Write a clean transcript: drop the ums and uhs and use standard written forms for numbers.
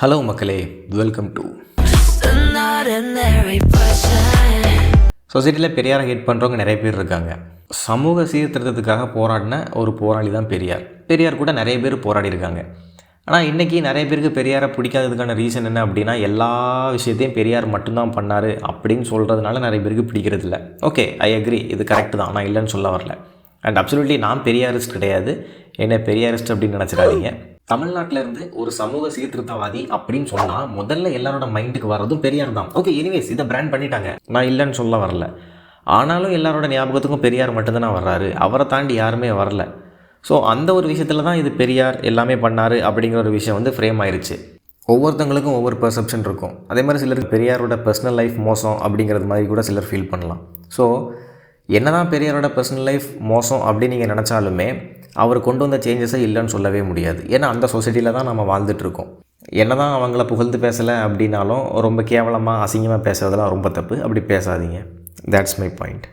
Hello மக்களே, welcome to சொசைட்டியில் பெரியாரை ஹேட் பண்ணுறவங்க நிறைய பேர் இருக்காங்க. சமூக சீர்திருத்தத்துக்காக போராடின ஒரு போராளி தான் பெரியார். பெரியார் கூட நிறைய பேர் போராடி இருக்காங்க. ஆனால் இன்றைக்கி நிறைய பேருக்கு பெரியாரை பிடிக்காததுக்கான ரீசன் என்ன அப்படின்னா, எல்லா விஷயத்தையும் பெரியார் மட்டும்தான் பண்ணார் அப்படின்னு சொல்கிறதுனால நிறைய பேருக்கு பிடிக்கிறது இல்லை. ஓகே, ஐ அக்ரி, இது கரெக்டு தான், நான் இல்லைன்னு சொல்ல வரல. அண்ட் அப்சல்யூட்லி நான் பெரியாரிஸ்ட் கிடையாது, என்ன பெரியாரிஸ்ட் அப்படின்னு நினச்சிடாதீங்க. தமிழ்நாட்டில் இருந்து ஒரு சமூக சீர்திருத்தவாதி அப்படின்னு சொன்னால் முதல்ல எல்லாரோட மைண்டுக்கு வர்றதும் பெரியார் தான். ஓகே, எனிவேஸ் இதை பிராண்ட் பண்ணிட்டாங்க, நான் இல்லைன்னு சொல்ல வரல. ஆனாலும் எல்லாரோட ஞாபகத்துக்கும் பெரியார் மட்டும்தான் வர்றாரு, அவரை தாண்டி யாருமே வரல. ஸோ அந்த ஒரு விஷயத்தில் தான் இது பெரியார் எல்லாமே பண்ணார் அப்படிங்கிற ஒரு விஷயம் வந்து ஃப்ரேம் ஆயிடுச்சு. ஒவ்வொருத்தங்களுக்கும் ஒவ்வொரு பெர்செப்ஷன் இருக்கும். அதே மாதிரி சிலருக்கு பெரியாரோட பர்சனல் லைஃப் மோசம் அப்படிங்கிறது மாதிரி கூட சிலர் ஃபீல் பண்ணலாம். ஸோ என்ன தான் பெரியாரோட பர்சனல் லைஃப் மோசம் அப்படின்னு நீங்கள் நினச்சாலுமே அவர் கொண்டு வந்த சேஞ்சஸை இல்லைன்னு சொல்லவே முடியாது. ஏன்னா அந்த சொசைட்டியில் தான் நம்ம வாழ்ந்துட்டுருக்கோம். என்ன தான் அவங்கள புகழ்ந்து பேசலை அப்படின்னாலும் ரொம்ப கேவலமாக அசிங்கமாக பேசுறதெல்லாம் ரொம்ப தப்பு. அப்படி பேசாதீங்க. That's my point.